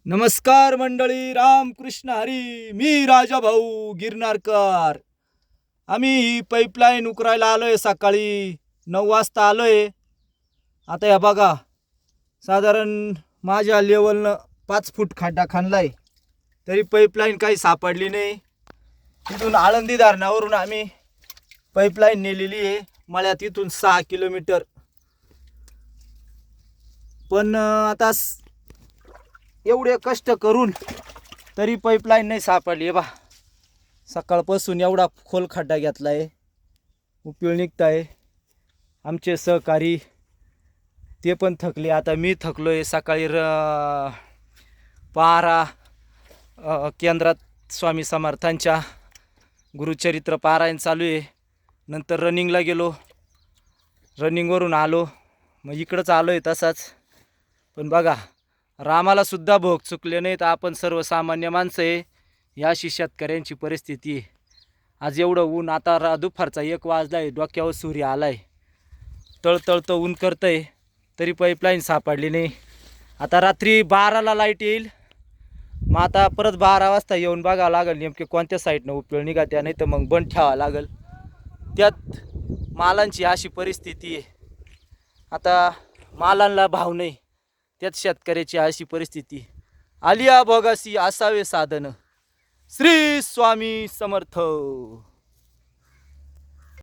नमस्कार मंडळी, रामकृष्ण हरी. मी राजा भाऊ गिरनारकर. आम्ही ही पाईपलाईन उकरायला आलोय. सकाळी 9 वाजता आलोय. आता या बघा, साधारण माझ्या लेवलनं 5 फूट खड्डा खणलाय, तरी पाईपलाईन काही सापडली नाही. तिथून आळंदी धरणावरून आम्ही पाईपलाईन नेलेली आहे मळ्यात, इथून 6 किलोमीटर. पण आता एवढे कष्ट करून तरी पाईपलाईन नाही सापडली. बा, सकाळपासून एवढा खोल खड्डा घेतला आहे, उपयोग निघत आहे. आमचे सहकारी ते पण थकले. आता मी थकलो आहे. सकाळी पारा केंद्रात स्वामी समर्थांच्या गुरुचरित्र पारायण चालू आहे. नंतर रनिंगला गेलो, रनिंगवरून आलो, मग इकडंच आलो आहे तसाच. पण बघा, रामाला सुद्धा भोग चुकले नाहीत. आपण सर्वसामान्य माणसं आहे. या अशी शेतकऱ्यांची परिस्थिती आहे. आज एवढं ऊन, आता दुपारचा 1 वाजला आहे, डोक्यावर सूर्य आला आहे, तळतळतं ऊन करतं आहे, तरी पाईपलाईन सापडली नाही. आता रात्री 12ला लाईट येईल. मग आता परत 12 वाजता येऊन बघावं लागेल नेमके कोणत्या साईडनं उपयोग निघत्या, नाही तर मग बंद ठेवावं लागेल. त्यात मालांची अशी परिस्थिती आहे. आता मालांना भाव नाही, त्यात शेतकऱ्याची अशी परिस्थिती. आलिया भोगासी असावे साधन. श्री स्वामी समर्थ.